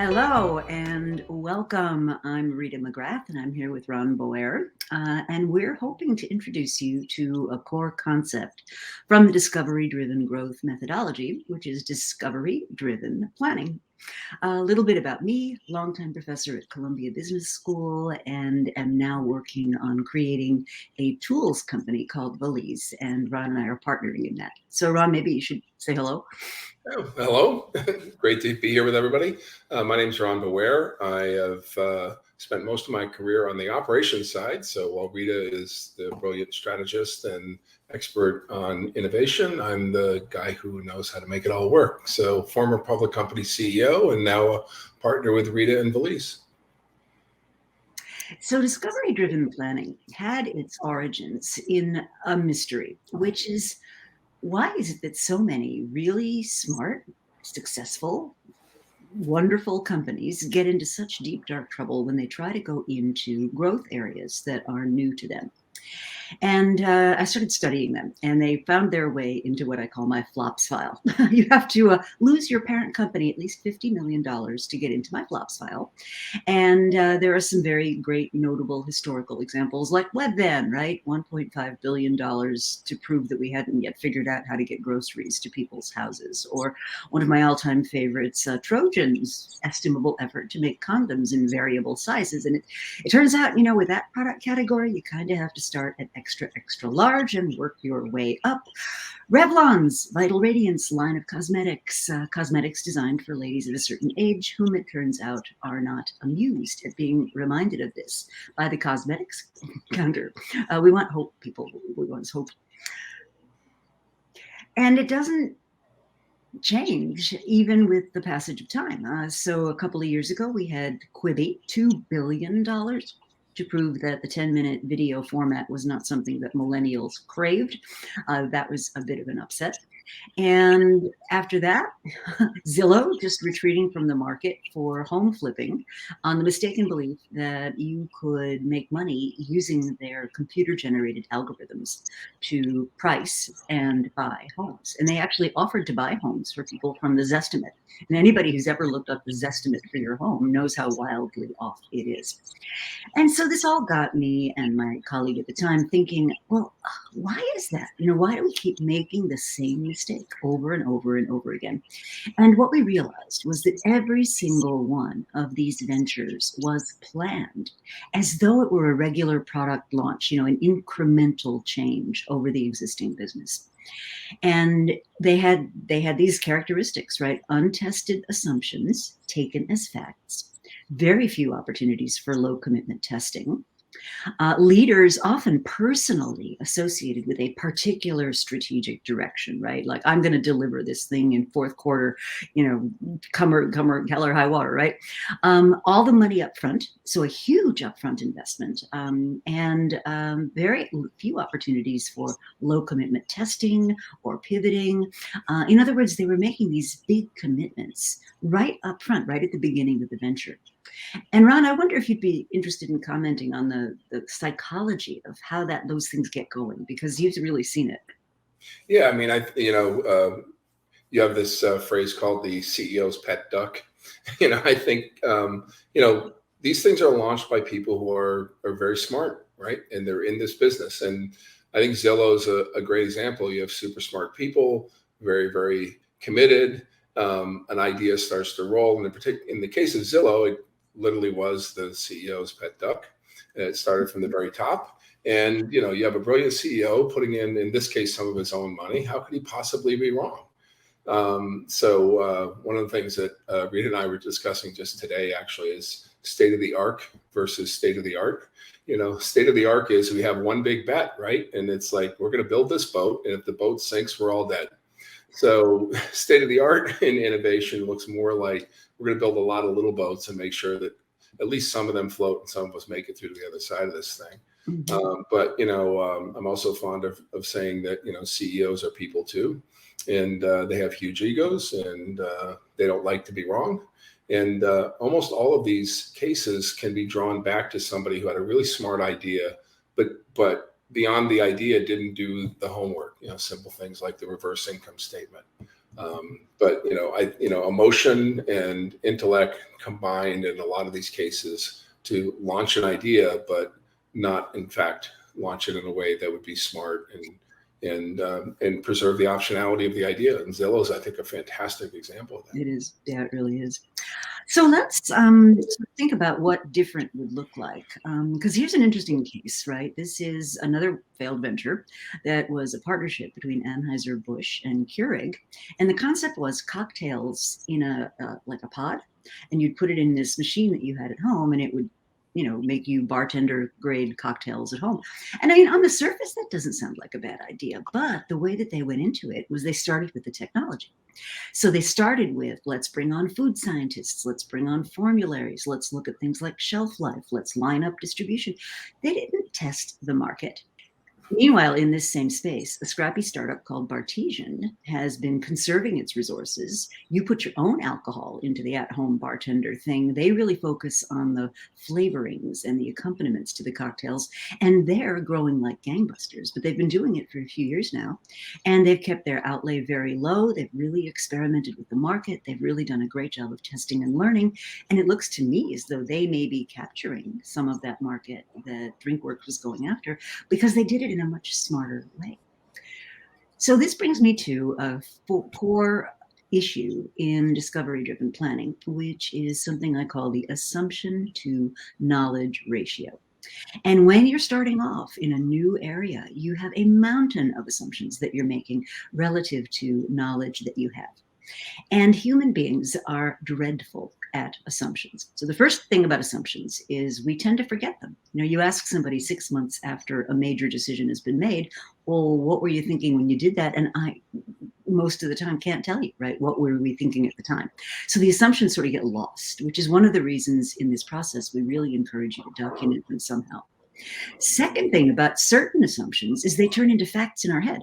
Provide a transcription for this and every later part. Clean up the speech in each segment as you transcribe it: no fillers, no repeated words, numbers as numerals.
Hello and welcome. I'm Rita McGrath and I'm here with Ron Boire. And we're hoping to introduce you to a core concept from the discovery-driven growth methodology, which is discovery-driven planning. A little bit about me, longtime professor at Columbia Business School, and am now working on creating a tools company called Valise. And Ron and I are partnering in that. So Ron, maybe you should say hello. Oh, hello. Great to be here with everybody. My name is Ron Boire. I have spent most of my career on the operations side. So while Rita is the brilliant strategist and expert on innovation, I'm the guy who knows how to make it all work. So former public company CEO and now a partner with Rita and Valise. So discovery-driven planning had its origins in a mystery, which is, why is it that so many really smart, successful, wonderful companies get into such deep, dark trouble when they try to go into growth areas that are new to them? And I started studying them, and they found their way into what I call my flops file. You have to lose your parent company at least $50 million to get into my flops file. And there are some very great, notable historical examples, like Webvan, right? $1.5 billion to prove that we hadn't yet figured out how to get groceries to people's houses. Or one of my all-time favorites, Trojan's estimable effort to make condoms in variable sizes. And it turns out, you know, with that product category, you kind of have to start at extra large and work your way up. Revlon's Vital Radiance line of cosmetics, cosmetics designed for ladies of a certain age, whom it turns out are not amused at being reminded of this by the cosmetics counter. We want hope, people. We want hope. And it doesn't change even with the passage of time. So a couple of years ago, we had Quibi, $2 billion to prove that the 10-minute video format was not something that millennials craved. That was a bit of an upset. And after that, Zillow just retreating from the market for home flipping on the mistaken belief that you could make money using their computer-generated algorithms to price and buy homes. And they actually offered to buy homes for people from the Zestimate. And anybody who's ever looked up the Zestimate for your home knows how wildly off it is. And so this all got me and my colleague at the time thinking, well, why is that? You know, why do we keep making the same mistake over and over and over again? And what we realized was that every single one of these ventures was planned as though it were a regular product launch, you know, an incremental change over the existing business. And they had these characteristics, right? Untested assumptions taken as facts, very few opportunities for low commitment testing. Leaders often personally associated with a particular strategic direction, right? Like, I'm going to deliver this thing in fourth quarter, you know, come or hell or high water, right? All the money up front, so a huge upfront investment, and very few opportunities for low commitment testing or pivoting. In other words, they were making these big commitments right up front, right at the beginning of the venture. And Ron, I wonder if you'd be interested in commenting on the psychology of how those things get going, because you've really seen it. Yeah, I mean, you have this phrase called the CEO's pet duck. I think, these things are launched by people who are very smart, right? And they're in this business. And I think Zillow is a great example. You have super smart people, very, very committed. An idea starts to roll. And in the case of Zillow, it literally was the CEO's pet duck. It started from the very top. And, you have a brilliant CEO putting in this case, some of his own money. How could he possibly be wrong? So one of the things that Rita and I were discussing just today actually is state of the art versus state of the art. State of the art is we have one big bet, right? And it's like, we're going to build this boat, and if the boat sinks, we're all dead. So state of the art in innovation looks more like we're going to build a lot of little boats and make sure that at least some of them float and some of us make it through to the other side of this thing. Mm-hmm. But I'm also fond of saying that, CEOs are people too. And they have huge egos, and they don't like to be wrong. And almost all of these cases can be drawn back to somebody who had a really smart idea, but beyond the idea didn't do the homework. Simple things like the reverse income statement, But emotion and intellect combined in a lot of these cases to launch an idea, but not in fact launch it in a way that would be smart and preserve the optionality of the idea. And Zillow is, I think, a fantastic example of that. It is. Yeah, it really is. So let's think about what different would look like. Because here's an interesting case, right? This is another failed venture that was a partnership between Anheuser-Busch and Keurig. And the concept was cocktails in like a pod, and you'd put it in this machine that you had at home, and it would make you bartender grade cocktails at home. And I mean, on the surface, that doesn't sound like a bad idea, but the way that they went into it was they started with the technology. So they started with, let's bring on food scientists, let's bring on formularies, let's look at things like shelf life, let's line up distribution. They didn't test the market. Meanwhile, in this same space, a scrappy startup called Bartesian has been conserving its resources. You put your own alcohol into the at-home bartender thing. They really focus on the flavorings and the accompaniments to the cocktails, and they're growing like gangbusters. But they've been doing it for a few years now, and they've kept their outlay very low. They've really experimented with the market. They've really done a great job of testing and learning, and it looks to me as though they may be capturing some of that market that DrinkWorks was going after, because they did it in a much smarter way. So this brings me to a core issue in discovery-driven planning, which is something I call the assumption to knowledge ratio. And when you're starting off in a new area, you have a mountain of assumptions that you're making relative to knowledge that you have. And human beings are dreadful at assumptions. So the first thing about assumptions is we tend to forget them. You ask somebody 6 months after a major decision has been made, well, what were you thinking when you did that? And I, most of the time, can't tell you, right? What were we thinking at the time? So the assumptions sort of get lost, which is one of the reasons in this process we really encourage you to document them somehow. Second thing about certain assumptions is they turn into facts in our head.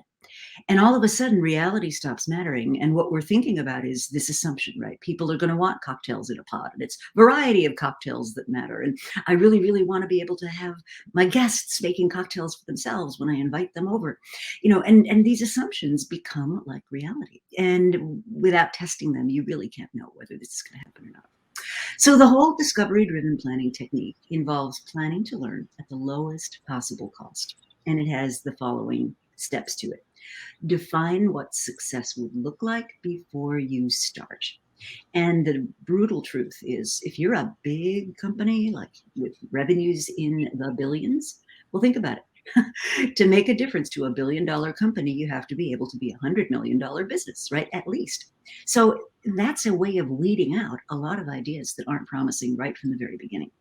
And all of a sudden, reality stops mattering. And what we're thinking about is this assumption, right? People are going to want cocktails in a pod, and it's variety of cocktails that matter. And I really, really want to be able to have my guests making cocktails for themselves when I invite them over, and these assumptions become like reality. And without testing them, you really can't know whether this is going to happen or not. So the whole discovery-driven planning technique involves planning to learn at the lowest possible cost. And it has the following steps to it. Define what success would look like before you start. And the brutal truth is, if you're a big company, like with revenues in the billions, well, think about it. To make a difference to $1 billion company, you have to be able to be a $100 million business, right? At least. So that's a way of weeding out a lot of ideas that aren't promising right from the very beginning.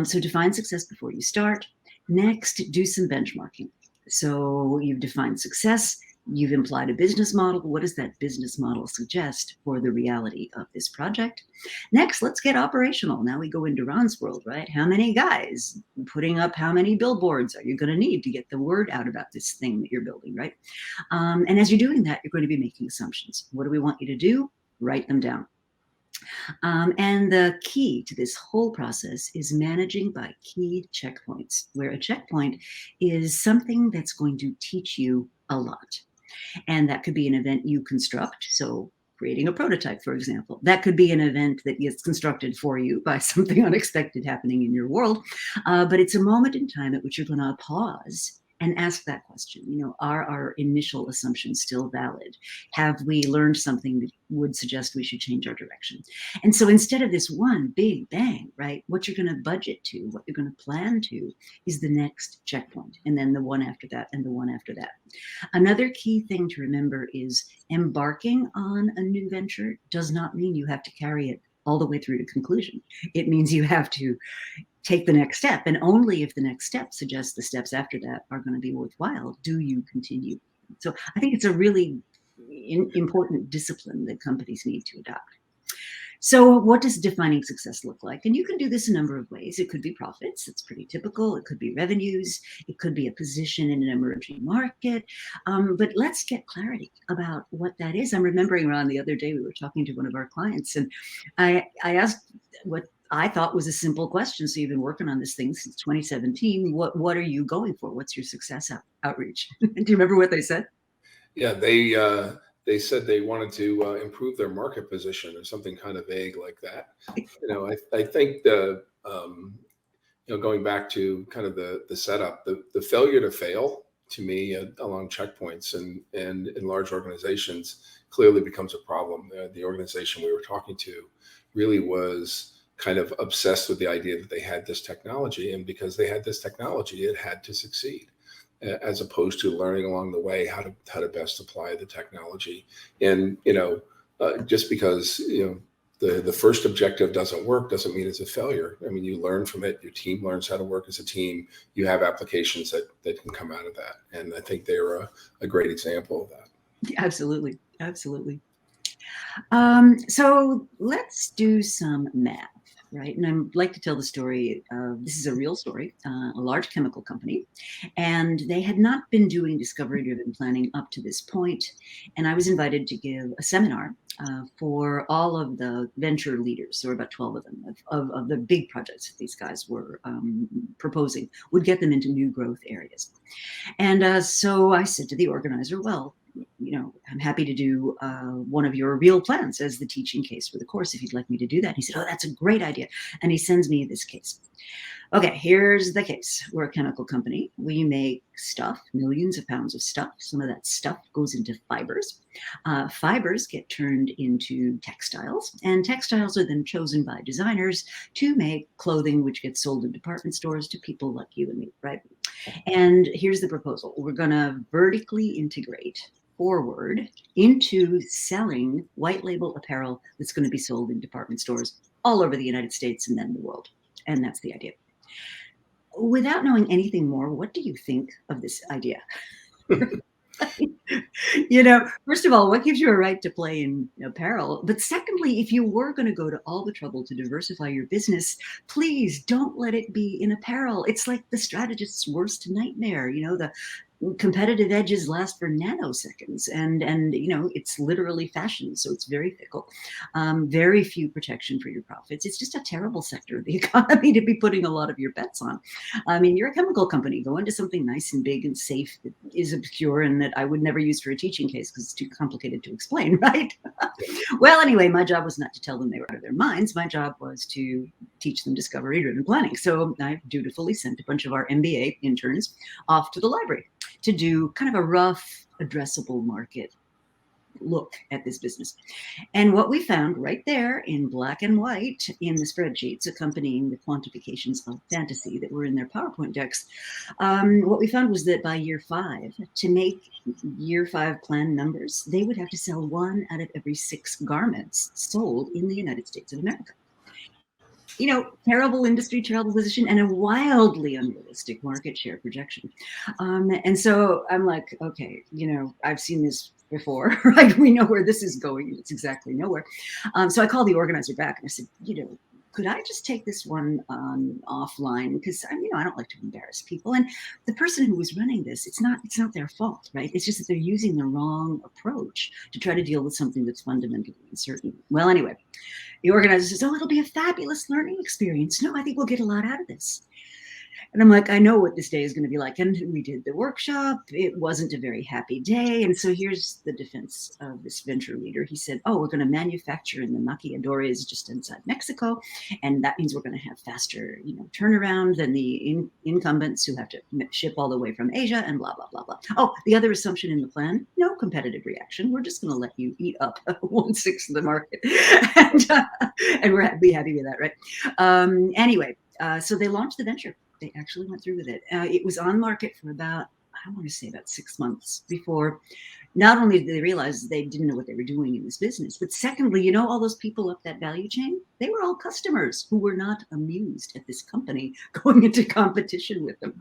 So define success before you start. Next, do some benchmarking. So you've defined success, you've implied a business model. What does that business model suggest for the reality of this project? Next, let's get operational. Now we go into Ron's world, right? How many guys putting up how many billboards are you going to need to get the word out about this thing that you're building, right? And as you're doing that, you're going to be making assumptions. What do we want you to do? Write them down. And the key to this whole process is managing by key checkpoints, where a checkpoint is something that's going to teach you a lot. And that could be an event you construct. So creating a prototype, for example, that could be an event that gets constructed for you by something unexpected happening in your world. But it's a moment in time at which you're going to pause and ask that question. Are our initial assumptions still valid? Have we learned something that would suggest we should change our direction? And so instead of this one big bang, right, what you're going to budget to, what you're going to plan to is the next checkpoint, and then the one after that, and the one after that. Another key thing to remember is embarking on a new venture does not mean you have to carry it all the way through to conclusion. It means you have to take the next step. And only if the next step suggests the steps after that are going to be worthwhile do you continue. So I think it's a really important discipline that companies need to adopt. So what does defining success look like? And you can do this a number of ways. It could be profits. It's pretty typical. It could be revenues. It could be a position in an emerging market. But let's get clarity about what that is. I'm remembering, Ron, the other day we were talking to one of our clients, and I asked what I thought was a simple question. So you've been working on this thing since 2017. What are you going for? What's your success outreach? Do you remember what they said? Yeah, they they said they wanted to improve their market position or something kind of vague like that. I think going back to kind of the setup, the failure to fail to me along checkpoints and in large organizations clearly becomes a problem. The organization we were talking to really was kind of obsessed with the idea that they had this technology, and because they had this technology, it had to succeed, as opposed to learning along the way how to best apply the technology. And just because the first objective doesn't work doesn't mean it's a failure. I mean, you learn from it. Your team learns how to work as a team. You have applications that can come out of that, and I think they're a great example of that. Absolutely, absolutely. So let's do some math. Right. And I'd like to tell the story. This is a real story, a large chemical company, and they had not been doing discovery-driven planning up to this point. And I was invited to give a seminar for all of the venture leaders. There were about 12 of them, of the big projects that these guys were proposing, would get them into new growth areas. And so I said to the organizer, well, I'm happy to do one of your real plans as the teaching case for the course if you'd like me to do that. And he said, oh, that's a great idea. And he sends me this case. Okay, here's the case. We're a chemical company. We make stuff, millions of pounds of stuff. Some of that stuff goes into fibers. Fibers get turned into textiles, and textiles are then chosen by designers to make clothing, which gets sold in department stores to people like you and me, right? And here's the proposal. We're going to vertically integrate forward into selling white label apparel that's going to be sold in department stores all over the United States and then the world. And that's the idea. Without knowing anything more, what do you think of this idea? First of all, what gives you a right to play in apparel? But secondly, if you were going to go to all the trouble to diversify your business, please don't let it be in apparel. It's like the strategist's worst nightmare. The competitive edges last for nanoseconds, and it's literally fashion, so it's very fickle. Very few protection for your profits. It's just a terrible sector of the economy to be putting a lot of your bets on. I mean, you're a chemical company. Go into something nice and big and safe that is obscure and that I would never use for a teaching case because it's too complicated to explain, right? Well, anyway, my job was not to tell them they were out of their minds. My job was to teach them discovery-driven planning. So I dutifully sent a bunch of our MBA interns off to the library to do kind of a rough addressable market look at this business. And what we found right there in black and white in the spreadsheets accompanying the quantifications of fantasy that were in their PowerPoint decks, what we found was that by year 5, to make year 5 plan numbers, they would have to sell 1 out of every 6 garments sold in the United States of America. Terrible industry, terrible position, and a wildly unrealistic market share projection. And so I'm like, okay, I've seen this before, right? We know where this is going. It's exactly nowhere. So I called the organizer back and I said, could I just take this one offline? Because I don't like to embarrass people. And the person who was running this, it's not their fault, right? It's just that they're using the wrong approach to try to deal with something that's fundamentally uncertain. Well, anyway, the organizer says, oh, it'll be a fabulous learning experience. No, I think we'll get a lot out of this. And I'm like, I know what this day is going to be like. And we did the workshop. It wasn't a very happy day. And so here's the defense of this venture leader. He said, oh, we're going to manufacture in the maquiladoras just inside Mexico. And that means we're going to have faster, turnaround than the incumbents who have to ship all the way from Asia and blah, blah, blah, blah. Oh, the other assumption in the plan, no competitive reaction. We're just going to let you eat up 1/6 of the market. And we're be happy with that, right? Anyway, so they launched the venture. They actually went through with it. It was on market for about 6 months before not only did they realize they didn't know what they were doing in this business, but secondly, all those people up that value chain, they were all customers who were not amused at this company going into competition with them.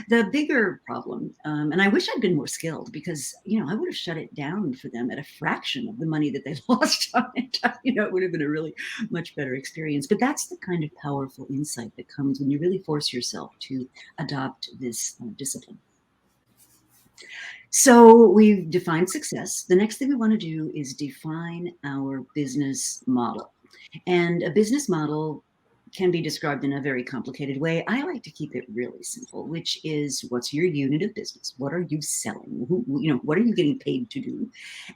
The bigger problem, and I wish I'd been more skilled because, I would have shut it down for them at a fraction of the money that they lost on it. It would have been a really much better experience. But that's the kind of powerful insight that comes when you really force yourself to adopt this discipline. So we've defined success. The next thing we want to do is define our business model. And a business model can be described in a very complicated way. I like to keep it really simple, which is, what's your unit of business? What are you selling? What are you getting paid to do?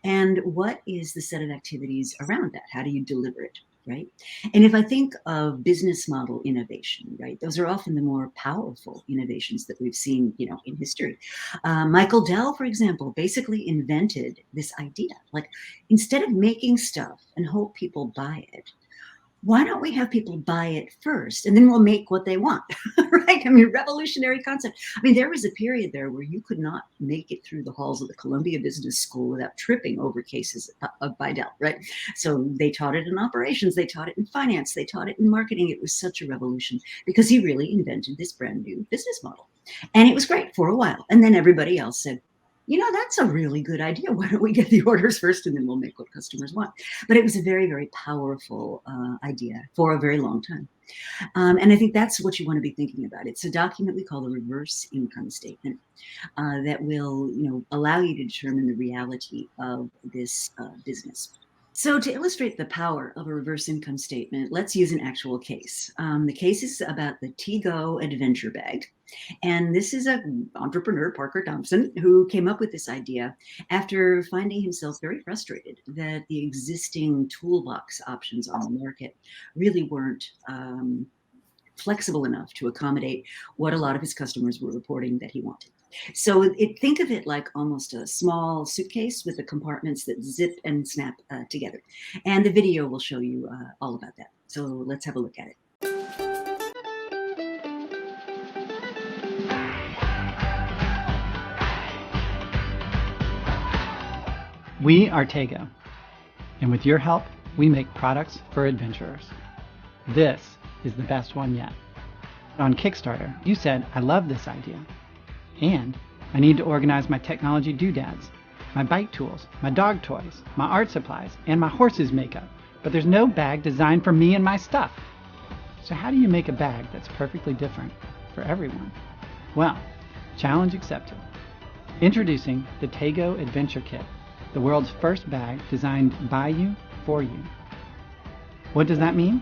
And what is the set of activities around that? How do you deliver it? Right. And if I think of business model innovation, right, those are often the more powerful innovations that we've seen, in history. Michael Dell, for example, basically invented this idea, like, instead of making stuff and hope people buy it, why don't we have people buy it first and then we'll make what they want, right? I mean, revolutionary concept. I mean, there was a period there where you could not make it through the halls of the Columbia Business School without tripping over cases of Bidell, right? So they taught it in operations, they taught it in finance, they taught it in marketing. It was such a revolution because he really invented this brand new business model. And it was great for a while. And then everybody else said, that's a really good idea. Why don't we get the orders first and then we'll make what customers want? But it was a very, very powerful idea for a very long time. And I think that's what you want to be thinking about. It's a document we call the reverse income statement that will, allow you to determine the reality of this business. So to illustrate the power of a reverse income statement, let's use an actual case. The case is about the Tego adventure bag. And this is an entrepreneur, Parker Thompson, who came up with this idea after finding himself very frustrated that the existing toolbox options on the market really weren't flexible enough to accommodate what a lot of his customers were reporting that he wanted. So think of it like almost a small suitcase with the compartments that zip and snap together. And the video will show you all about that. So let's have a look at it. We are Tego, and with your help, we make products for adventurers. This is the best one yet. On Kickstarter, you said, I love this idea, and I need to organize my technology doodads, my bike tools, my dog toys, my art supplies, and my horse's makeup, but there's no bag designed for me and my stuff. So how do you make a bag that's perfectly different for everyone? Well, challenge accepted. Introducing the Tego Adventure Kit, the world's first bag designed by you, for you. What does that mean?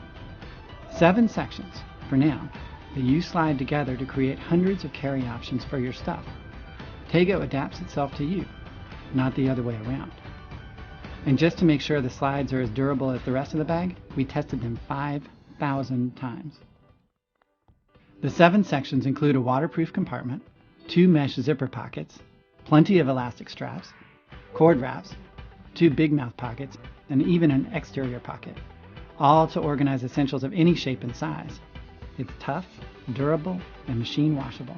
7 sections, for now, that you slide together to create hundreds of carry options for your stuff. Tego adapts itself to you, not the other way around. And just to make sure the slides are as durable as the rest of the bag, we tested them 5,000 times. The 7 sections include a waterproof compartment, 2 mesh zipper pockets, plenty of elastic straps, cord wraps, 2 big mouth pockets, and even an exterior pocket, all to organize essentials of any shape and size. It's tough, durable, and machine washable.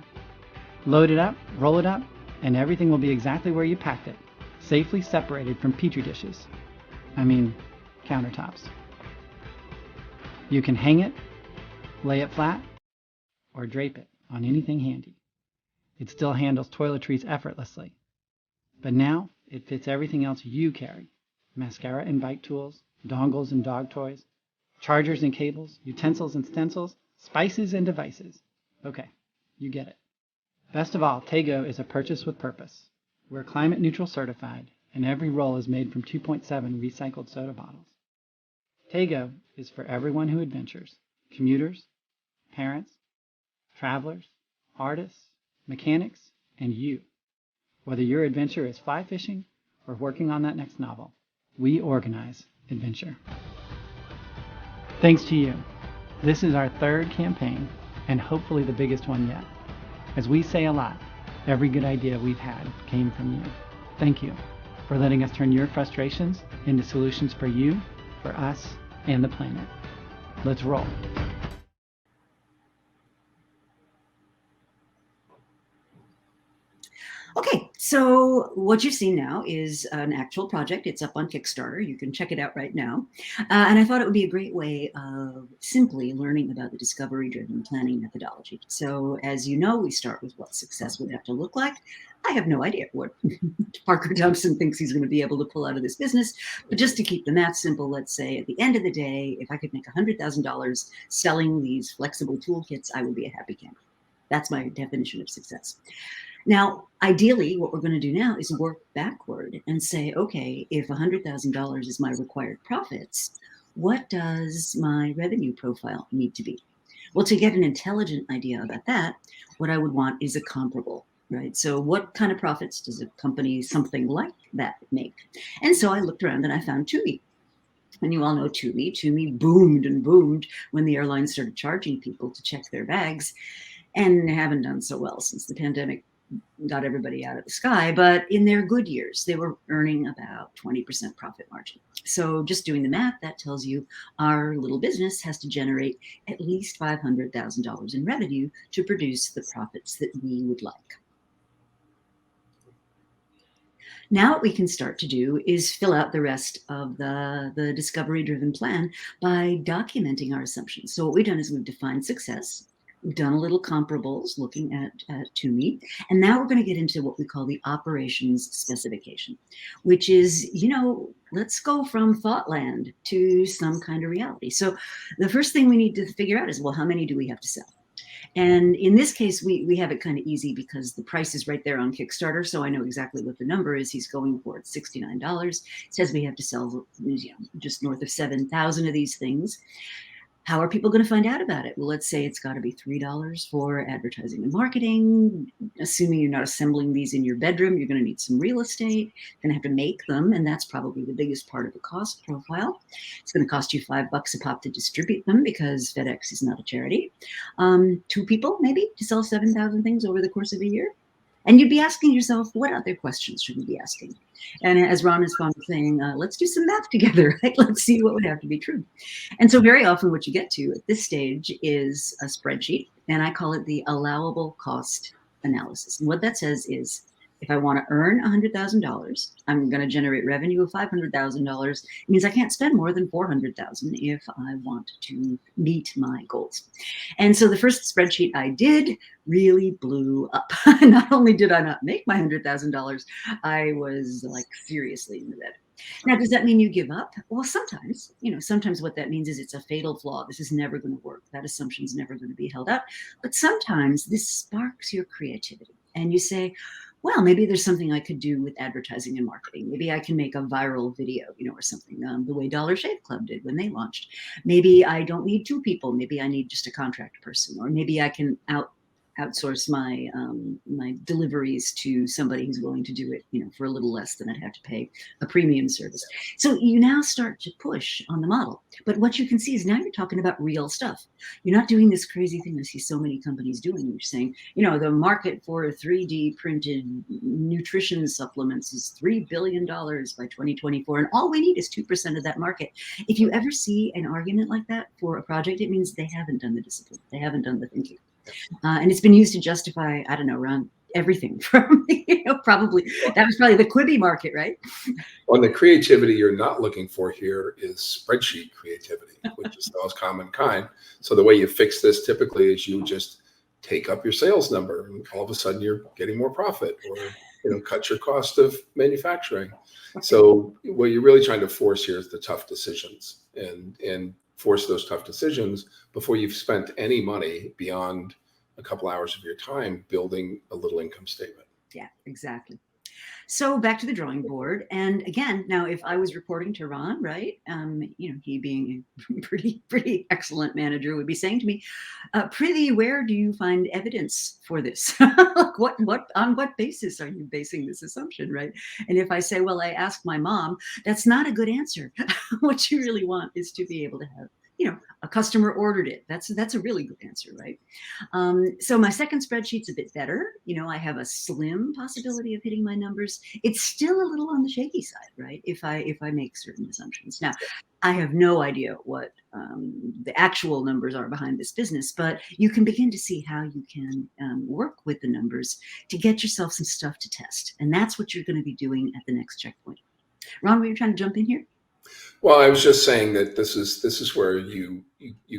Load it up, roll it up, and everything will be exactly where you packed it, safely separated from petri dishes. I mean, countertops. You can hang it, lay it flat, or drape it on anything handy. It still handles toiletries effortlessly. But now, it fits everything else you carry. Mascara and bike tools, dongles and dog toys, chargers and cables, utensils and stencils, spices and devices. Okay, you get it. Best of all, Tego is a purchase with purpose. We're climate neutral certified, and every roll is made from 2.7 recycled soda bottles. Tego is for everyone who adventures. Commuters, parents, travelers, artists, mechanics, and you. Whether your adventure is fly fishing or working on that next novel, we organize adventure. Thanks to you. This is our 3rd campaign, and hopefully the biggest one yet. As we say a lot, every good idea we've had came from you. Thank you for letting us turn your frustrations into solutions for you, for us, and the planet. Let's roll. Okay, so what you've seen now is an actual project. It's up on Kickstarter. You can check it out right now. And I thought it would be a great way of simply learning about the discovery-driven planning methodology. So as you know, we start with what success would have to look like. I have no idea what Parker Thompson thinks he's going to be able to pull out of this business. But just to keep the math simple, let's say at the end of the day, if I could make $100,000 selling these flexible toolkits, I would be a happy camper. That's my definition of success. Now, ideally, what we're going to do now is work backward and say, okay, if $100,000 is my required profits, what does my revenue profile need to be? Well, to get an intelligent idea about that, what I would want is a comparable, right? So what kind of profits does a company something like that make? And so I looked around and I found Tubi. And you all know Tubi. Tubi boomed and boomed when the airlines started charging people to check their bags, and haven't done so well since the pandemic got everybody out of the sky. But in their good years, they were earning about 20% profit margin. So just doing the math, that tells you our little business has to generate at least $500,000 in revenue to produce the profits that we would like. Now what we can start to do is fill out the rest of the discovery-driven plan by documenting our assumptions. So what we've done is we've defined success. We've done a little comparables looking at Toomey. And now we're going to get into what we call the operations specification, which is, let's go from thought land to some kind of reality. So the first thing we need to figure out is, well, how many do we have to sell? And in this case, we have it kind of easy because the price is right there on Kickstarter. So I know exactly what the number is he's going for. It's $69. It says we have to sell just north of 7,000 of these things. How are people going to find out about it? Well, let's say it's got to be $3 for advertising and marketing. Assuming you're not assembling these in your bedroom, you're going to need some real estate. You're going to have to make them, and that's probably the biggest part of the cost profile. It's going to cost you $5 a pop to distribute them because FedEx is not a charity. 2 people, maybe, to sell 7,000 things over the course of a year. And you'd be asking yourself, what other questions should we be asking? And as Ron is fond of saying, let's do some math together, right? Let's see what would have to be true. And so very often what you get to at this stage is a spreadsheet, and I call it the allowable cost analysis. And what that says is, if I want to earn $100,000, I'm going to generate revenue of $500,000. It means I can't spend more than $400,000 if I want to meet my goals. And so the first spreadsheet I did really blew up. Not only did I not make my $100,000, I was like seriously in the red. Now, does that mean you give up? Well, sometimes, sometimes what that means is it's a fatal flaw. This is never going to work. That assumption is never going to be held up. But sometimes this sparks your creativity. And you say, well, maybe there's something I could do with advertising and marketing. Maybe I can make a viral video, or something, the way Dollar Shave Club did when they launched. Maybe I don't need 2 people. Maybe I need just a contract person, or maybe I can outsource my my deliveries to somebody who's willing to do it, for a little less than I'd have to pay a premium service. So you now start to push on the model. But what you can see is now you're talking about real stuff. You're not doing this crazy thing I see so many companies doing, which is saying, the market for 3D printed nutrition supplements is $3 billion by 2024. And all we need is 2% of that market. If you ever see an argument like that for a project, it means they haven't done the discipline. They haven't done the thinking. And it's been used to justify, I don't know, around everything from, probably, that was probably the Quibi market, right? Well, the creativity you're not looking for here is spreadsheet creativity, which is the most common kind. So the way you fix this typically is you just take up your sales number and all of a sudden you're getting more profit, or, cut your cost of manufacturing. So what you're really trying to force here is the tough decisions, and force those tough decisions before you've spent any money beyond a couple hours of your time building a little income statement. Yeah, exactly. So back to the drawing board. And again, now if I was reporting to Ron, right, he being a pretty excellent manager would be saying to me, Prithee, where do you find evidence for this? On what basis are you basing this assumption, right? And if I say, well, I asked my mom, that's not a good answer. What you really want is to be able to have, a customer ordered it. That's a really good answer, right? So my second spreadsheet's a bit better. I have a slim possibility of hitting my numbers. It's still a little on the shaky side, right? If I make certain assumptions. Now, I have no idea what the actual numbers are behind this business, but you can begin to see how you can work with the numbers to get yourself some stuff to test. And that's what you're going to be doing at the next checkpoint. Ron, were you trying to jump in here? Well, I was just saying that this is where you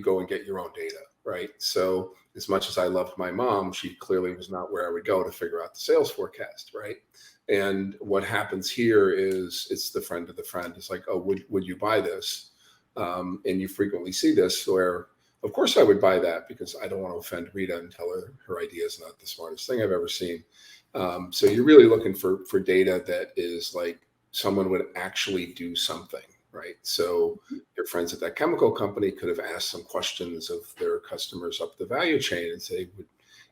go and get your own data, right? So as much as I loved my mom, she clearly was not where I would go to figure out the sales forecast, right? And what happens here is it's the friend of the friend. It's like, oh, would you buy this? And you frequently see this where, of course, I would buy that because I don't want to offend Rita and tell her idea is not the smartest thing I've ever seen. So you're really looking for data that is like someone would actually do something. Right. So your friends at that chemical company could have asked some questions of their customers up the value chain and say,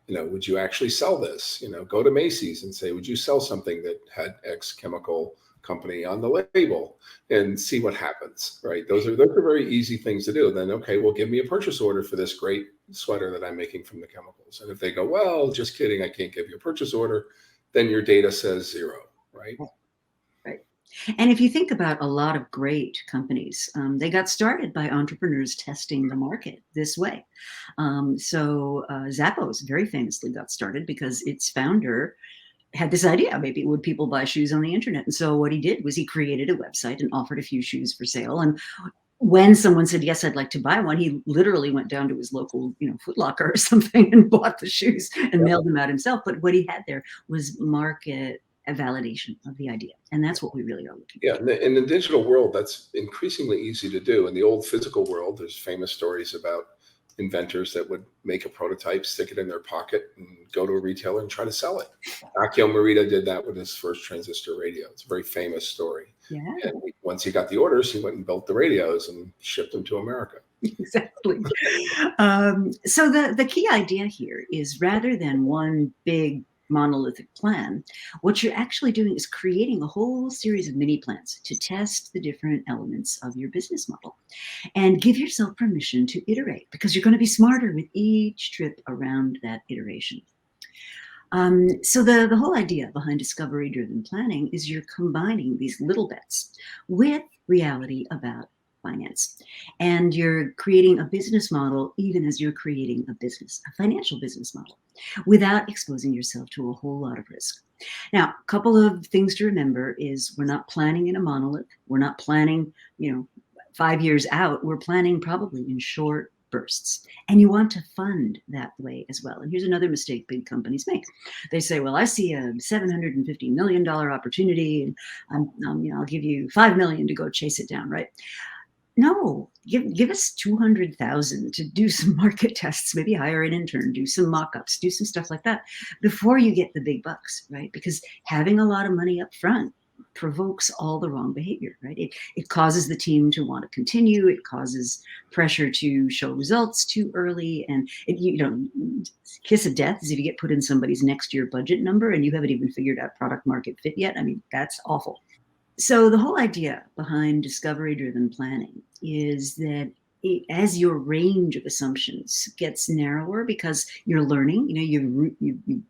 would you actually sell this? Go to Macy's and say, would you sell something that had X chemical company on the label, and see what happens, right? Those are very easy things to do. Then, okay, well, give me a purchase order for this great sweater that I'm making from the chemicals. And if they go, well, just kidding, I can't give you a purchase order, then your data says zero, right? Right. And if you think about a lot of great companies, they got started by entrepreneurs testing the market this way. Zappos very famously got started because its founder had this idea, maybe would people buy shoes on the internet? And so what he did was he created a website and offered a few shoes for sale. And when someone said, yes, I'd like to buy one, he literally went down to his local, Foot Locker or something and bought the shoes and mailed them out himself. But what he had there was market validation of the idea. And that's what we really are looking for. Yeah, in the digital world, that's increasingly easy to do. In the old physical world, there's famous stories about inventors that would make a prototype, stick it in their pocket, and go to a retailer and try to sell it. Akio Morita did that with his first transistor radio. It's a very famous story. Yeah. And once he got the orders, he went and built the radios and shipped them to America. Exactly. So the key idea here is, rather than one big monolithic plan, what you're actually doing is creating a whole series of mini plans to test the different elements of your business model, and give yourself permission to iterate, because you're going to be smarter with each trip around that iteration. So the whole idea behind discovery-driven planning is you're combining these little bets with reality about finance. And you're creating a business model even as you're creating a financial business model, without exposing yourself to a whole lot of risk. Now, a couple of things to remember is we're not planning in a monolith. We're not planning, 5 years out. We're planning probably in short bursts. And you want to fund that way as well. And here's another mistake big companies make. They say, well, I see a $750 million opportunity, and I'll give you $5 million to go chase it down, right? No, give us 200,000 to do some market tests, maybe hire an intern, do some mock-ups, do some stuff like that before you get the big bucks, right? Because having a lot of money up front provokes all the wrong behavior, right? It causes the team to want to continue. It causes pressure to show results too early. And kiss of death is if you get put in somebody's next year budget number and you haven't even figured out product market fit yet. I mean, that's awful. So the whole idea behind discovery-driven planning is that as your range of assumptions gets narrower, because you're learning, you've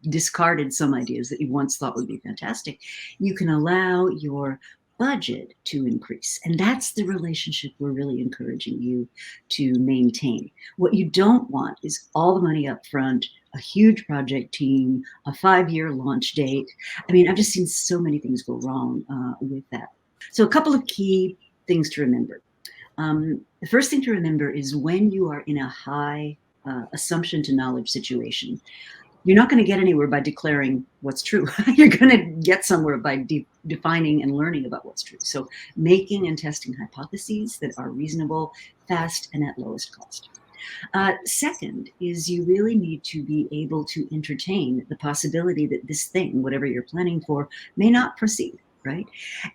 discarded some ideas that you once thought would be fantastic, you can allow your budget to increase. And that's the relationship we're really encouraging you to maintain. What you don't want is all the money up front, a huge project team, a 5-year launch date. I mean, I've just seen so many things go wrong with that. So a couple of key things to remember. The first thing to remember is, when you are in a high assumption to knowledge situation, you're not going to get anywhere by declaring what's true. You're going to get somewhere by defining and learning about what's true. So making and testing hypotheses that are reasonable, fast, and at lowest cost. Second is, you really need to be able to entertain the possibility that this thing, whatever you're planning for, may not proceed, right?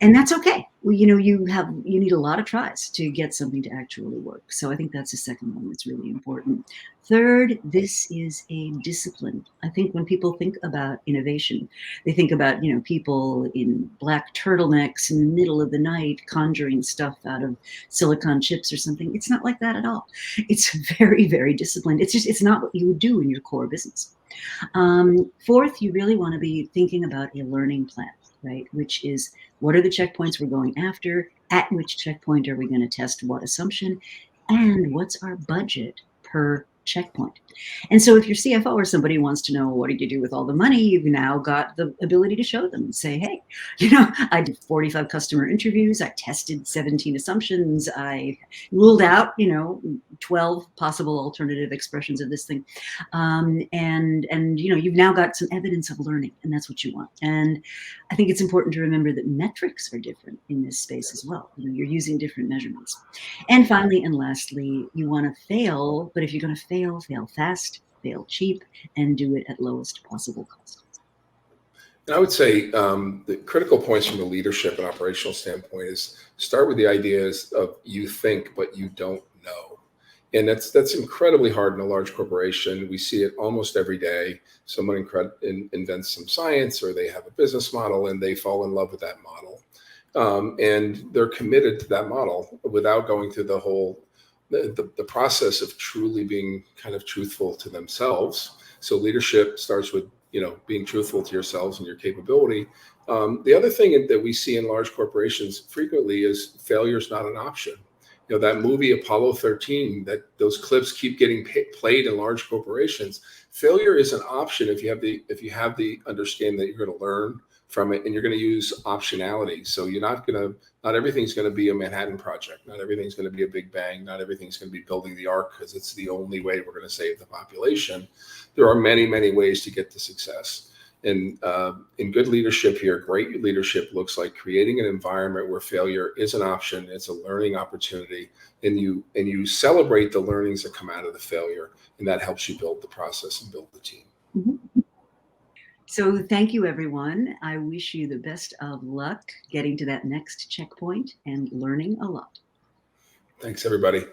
And that's okay. Well, you need a lot of tries to get something to actually work. So I think that's the second one that's really important. Third, this is a discipline. I think when people think about innovation, they think about, people in black turtlenecks in the middle of the night conjuring stuff out of silicon chips or something. It's not like that at all. It's very, very disciplined. It's not what you would do in your core business. Fourth, you really want to be thinking about a learning plan, right? Which is, what are the checkpoints we're going after? At which checkpoint are we going to test what assumption? And what's our budget per checkpoint? And so if your CFO or somebody wants to know, what did you do with all the money? You've now got the ability to show them and say, hey, I did 45 customer interviews. I tested 17 assumptions. I ruled out, 12 possible alternative expressions of this thing. And you've now got some evidence of learning, and that's what you want. And I think it's important to remember that metrics are different in this space as well. You're using different measurements. And finally, and lastly, you want to fail, but if you're going to fail fast, fail cheap, and do it at lowest possible cost. And I would say the critical points from the leadership and operational standpoint is start with the ideas of you think, but you don't know. And that's incredibly hard in a large corporation. We see it almost every day. Someone invents some science or they have a business model and they fall in love with that model. And they're committed to that model without going through the whole the process of truly being kind of truthful to themselves. So leadership starts with being truthful to yourselves and your capability. The other thing that we see in large corporations frequently is failure is not an option. That movie Apollo 13, that those clips keep getting played in large corporations. Failure is an option if you have the understanding that you're going to learn from it and you're going to use optionality. So not everything's going to be a Manhattan Project. Not everything's going to be a big bang. Not everything's going to be building the ark because it's the only way we're going to save the population. There are many, many ways to get to success. And in good leadership here, great leadership looks like creating an environment where failure is an option. It's a learning opportunity, and you celebrate the learnings that come out of the failure, and that helps you build the process and build the team. Mm-hmm. So thank you, everyone. I wish you the best of luck getting to that next checkpoint and learning a lot. Thanks, everybody.